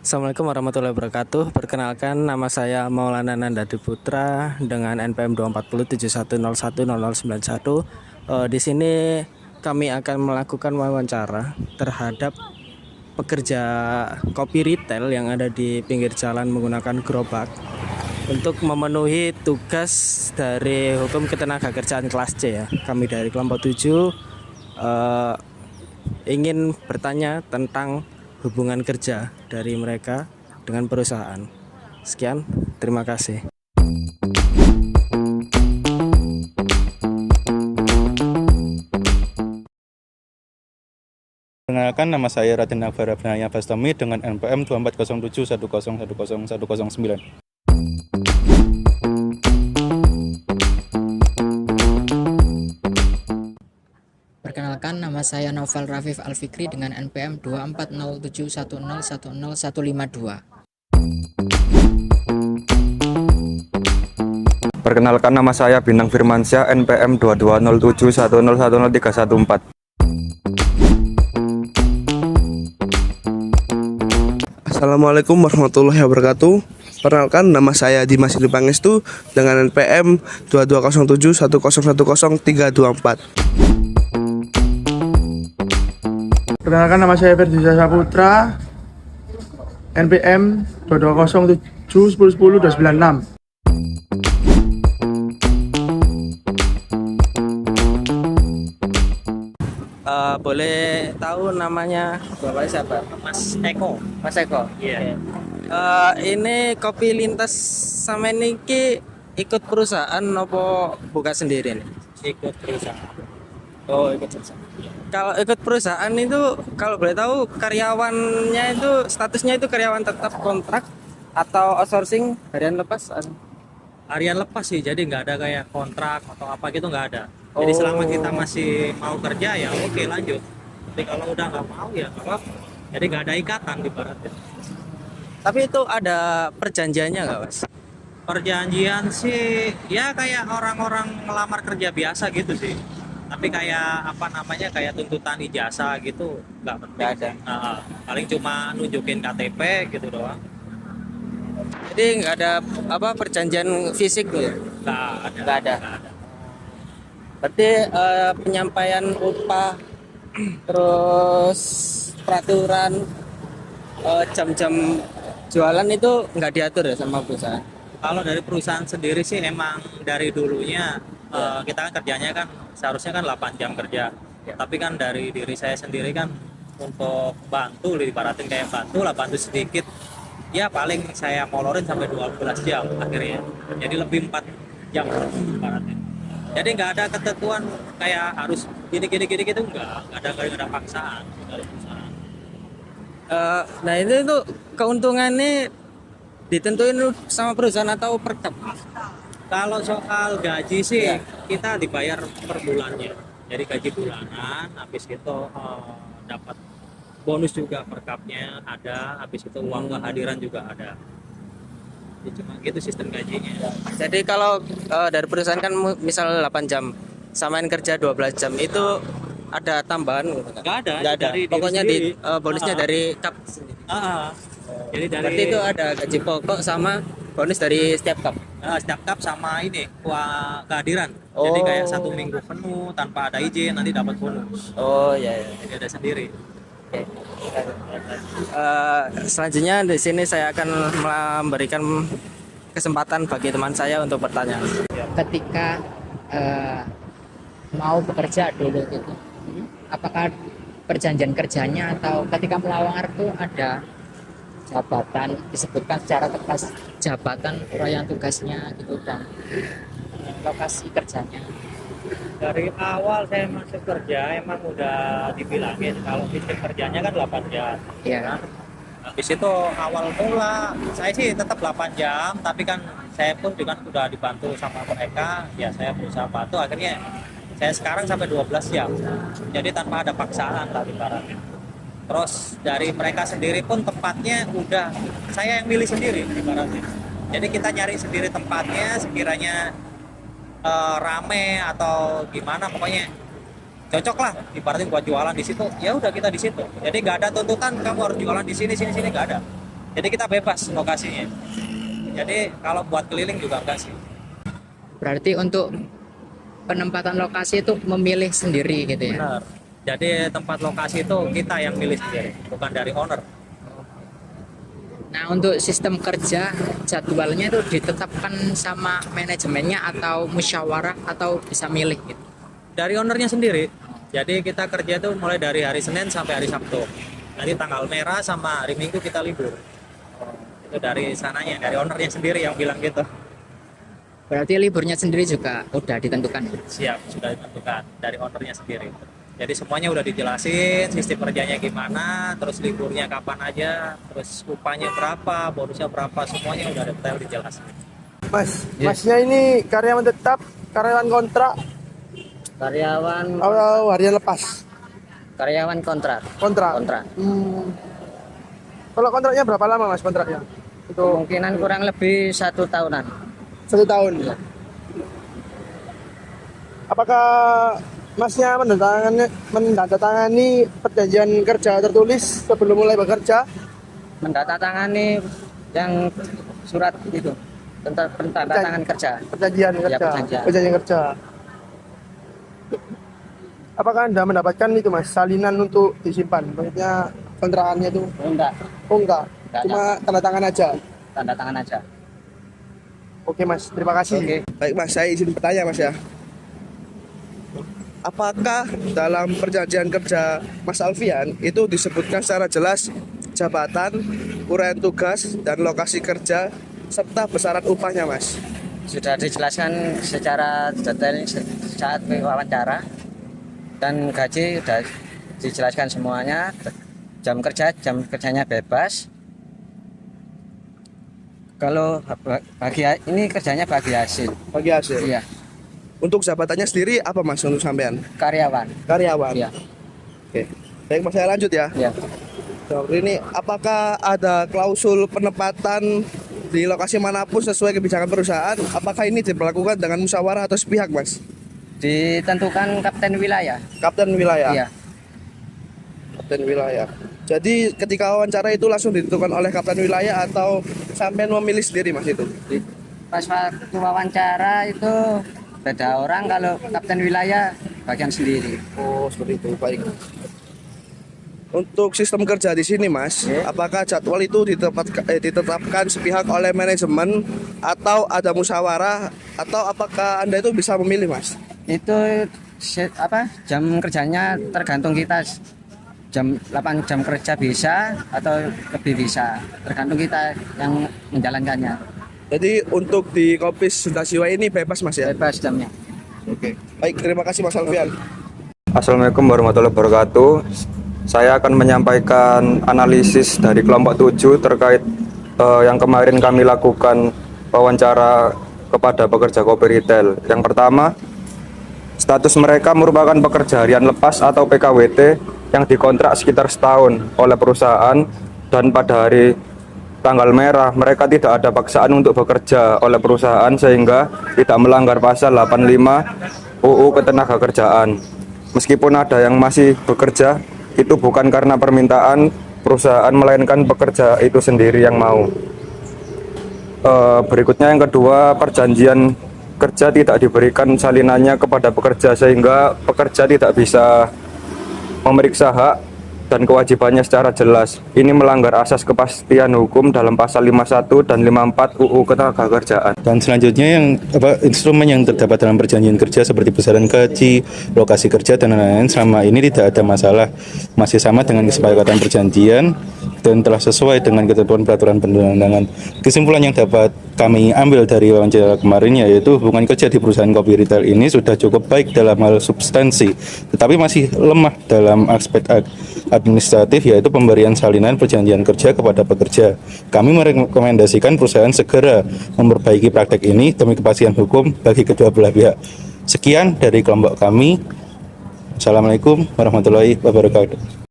Assalamualaikum warahmatullahi wabarakatuh. Perkenalkan, nama saya Maulana Nandadi Putra dengan NPM 24071010091. Di sini kami akan melakukan wawancara terhadap pekerja kopi retail yang ada di pinggir jalan menggunakan gerobak untuk memenuhi tugas dari Hukum Ketenagakerjaan kelas C ya. Kami dari kelompok 7 ingin bertanya tentang hubungan kerja dari mereka dengan perusahaan. Sekian, terima kasih. Perkenalkan, nama saya Raden Akbar Abnaya Bastami dengan NPM 240710101009. Perkenalkan, nama saya Novel Rafif Alfikri dengan NPM 240710101152. Perkenalkan, nama saya Bintang Firmansyah, NPM 220710103114. Assalamualaikum warahmatullahi wabarakatuh. Perkenalkan, nama saya Dimas Hidi Pangestu dengan NPM 220710101324. Perkenalkan, nama saya Ferdi Saputra, NPM 220710101296. Boleh tahu namanya Bapak siapa? Mas Eko. Mas Eko. Iya. Ini kopi lintas sama ini ikut perusahaan apa buka sendiri nih? Ikut perusahaan. Oh, ikut perusahaan. Kalau ikut perusahaan itu, kalau boleh tahu karyawannya itu statusnya itu karyawan tetap kontrak atau outsourcing harian lepas? Harian lepas sih, jadi nggak ada kayak kontrak atau apa gitu, nggak ada. Jadi selama kita masih mau kerja ya oke lanjut. Tapi kalau udah nggak mau ya nggak apa-apa. Jadi nggak ada ikatan ibaratnya. Tapi itu ada perjanjiannya nggak, Mas? Perjanjian sih ya kayak orang-orang ngelamar kerja biasa gitu sih. Tapi kayak apa namanya kayak tuntutan ijazah gitu nggak penting. Nggak ada. Nah, paling cuma nunjukin KTP gitu doang. Jadi nggak ada apa perjanjian fisik ya? Nggak ada. Nggak ada. Berarti penyampaian upah, terus peraturan jam-jam jualan itu nggak diatur ya sama perusahaan? Kalau dari perusahaan sendiri sih emang dari dulunya kita kan kerjanya kan seharusnya kan 8 jam kerja. Tapi kan dari diri saya sendiri kan untuk bantu, ibaratin kayak bantu lah, bantu sedikit. Ya paling saya molorin sampai 12 jam akhirnya. Jadi lebih 4 jam ibaratnya. Jadi nggak ada ketentuan kayak harus gini gitu, nggak ada paksaan dari perusahaan. Nah itu keuntungannya ditentuin sama perusahaan atau per kap? Kalau soal gaji sih kita dibayar per bulannya. Jadi gaji bulanan, habis itu dapat bonus juga per kapnya ada, habis itu uang kehadiran juga ada. Ya, cuma gitu sistem gajinya. Jadi kalau dari perusahaan kan misal 8 jam, samain kerja 12 jam itu ada tambahan gitu kan? Nggak ada. Nggak ada. Dari Pokoknya diri bonusnya dari kap sendiri. Jadi dari Berarti itu ada gaji pokok sama bonus dari setiap kap. setiap kap sama ini uang kehadiran. Jadi kayak 1 minggu penuh tanpa ada izin nanti dapat bonus. Oh iya. Jadi ada sendiri. Oke. Selanjutnya di sini saya akan memberikan kesempatan bagi teman saya untuk bertanya. Ketika mau bekerja dulu gitu, apakah perjanjian kerjanya atau ketika melamar itu ada jabatan disebutkan secara tegas jabatan uraian tugasnya gitu dan lokasi kerjanya? Dari awal saya masuk kerja emang udah dibilangin kalau sistem kerjanya kan 8 jam. Iya. Habis itu awal mula saya sih tetap 8 jam, tapi kan saya pun juga sudah dibantu sama mereka, ya saya berusaha bantu, akhirnya saya sekarang sampai 12 jam. Jadi tanpa ada paksaan lah ibaratnya. Terus dari mereka sendiri pun tempatnya udah saya yang milih sendiri ibaratnya. Jadi kita nyari sendiri tempatnya sekiranya rame atau gimana, pokoknya cocok lah ibaratnya buat jualan di situ, ya udah kita di situ. Jadi nggak ada tuntutan kamu harus jualan di sini nggak ada. Jadi kita bebas lokasinya. Jadi kalau buat keliling juga enggak sih. Berarti untuk penempatan lokasi itu memilih sendiri gitu ya. Benar. Jadi tempat lokasi itu kita yang pilih sendiri, bukan dari owner. Nah, untuk sistem kerja jadwalnya itu ditetapkan sama manajemennya atau musyawarah atau bisa milih gitu. Dari ownernya sendiri. Jadi kita kerja itu mulai dari hari Senin sampai hari Sabtu. Nanti tanggal merah sama hari Minggu kita libur. Itu dari sananya, dari ownernya sendiri yang bilang gitu. Berarti liburnya sendiri juga udah ditentukan. Siap, sudah ditentukan dari ownernya sendiri. Jadi semuanya udah dijelasin, sistem kerjanya gimana, terus liburnya kapan aja, terus upahnya berapa, bonusnya berapa, semuanya udah detail dijelasin. Mas, masnya ini karyawan tetap, karyawan kontrak, Karyawan atau harian lepas? kontrak. Kontrak. Kalau kontraknya berapa lama mas kontraknya? Itu Kemungkinan kurang lebih 1 tahunan. 1 tahun. Apakah masnya menandatangani perjanjian kerja tertulis sebelum mulai bekerja? Mendatangani yang surat itu tentang pentandatangan kerja. Perjanjian Ya, kerja. perjanjian. Perjanjian kerja. Apakah Anda mendapatkan itu mas salinan untuk disimpan? Maksudnya kontrakannya itu? Enggak, Oh enggak, Enggak cuma tanda tangan aja. tanda tangan aja. Oke mas, terima kasih. Oke. Baik mas, saya izin bertanya mas ya. Apakah dalam perjanjian kerja Mas Alfian itu disebutkan secara jelas jabatan, uraian tugas, dan lokasi kerja serta besaran upahnya mas? Sudah dijelaskan secara detail saat wawancara dan gaji sudah dijelaskan semuanya. Jam kerjanya bebas. Kalau ini kerjanya bagi hasil. Bagi hasil. Iya, Untuk jabatannya sendiri apa mas untuk sampean? karyawan. Karyawan. Iya, Oke. Baik mas, saya lanjut ya. iya. Ini apakah ada klausul penempatan di lokasi manapun sesuai kebijakan perusahaan? Apakah ini diberlakukan dengan musyawarah atau sepihak mas? Ditentukan kapten wilayah. Kapten wilayah. Iya. Kapten wilayah. Jadi ketika wawancara itu langsung ditentukan oleh kapten wilayah atau sampean memilih sendiri mas itu? Pas waktu wawancara itu beda orang, kalau kapten wilayah bagian sendiri. Oh seperti itu, baik. Untuk sistem kerja di sini mas, apakah jadwal itu ditetapkan sepihak oleh manajemen atau ada musyawarah atau apakah anda itu bisa memilih mas? Itu jam kerjanya tergantung kita. Jam 8 jam kerja bisa atau lebih bisa, tergantung kita yang menjalankannya. Jadi untuk di Kopis Sundasiwa ini bebas mas ya? Bebas jamnya. Oke. Baik, terima kasih mas Alfian. Assalamualaikum warahmatullahi wabarakatuh. Saya akan menyampaikan analisis dari kelompok 7 terkait yang kemarin kami lakukan wawancara kepada pekerja kopi retail. Yang pertama, status mereka merupakan pekerja harian lepas atau PKWT yang dikontrak sekitar setahun oleh perusahaan, dan pada hari tanggal merah mereka tidak ada paksaan untuk bekerja oleh perusahaan sehingga tidak melanggar pasal 85 UU Ketenagakerjaan. Meskipun ada yang masih bekerja, itu bukan karena permintaan perusahaan melainkan pekerja itu sendiri yang mau. Berikutnya yang kedua, perjanjian kerja tidak diberikan salinannya kepada pekerja sehingga pekerja tidak bisa memeriksa hak dan kewajibannya secara jelas. Ini melanggar asas kepastian hukum dalam pasal 51 dan 54 UU Ketenagakerjaan. Dan selanjutnya instrumen yang terdapat dalam perjanjian kerja seperti besaran gaji, lokasi kerja dan lain-lain selama ini tidak ada masalah, masih sama dengan kesepakatan perjanjian dan telah sesuai dengan ketentuan peraturan perundang-undangan. Kesimpulan yang dapat kami ambil dari wawancara kemarin yaitu hubungan kerja di perusahaan kopi retail ini sudah cukup baik dalam hal substansi, tetapi masih lemah dalam aspek administratif, yaitu pemberian salinan perjanjian kerja kepada pekerja. Kami merekomendasikan perusahaan segera memperbaiki praktek ini demi kepastian hukum bagi kedua belah pihak. Sekian dari kelompok kami. Assalamualaikum warahmatullahi wabarakatuh.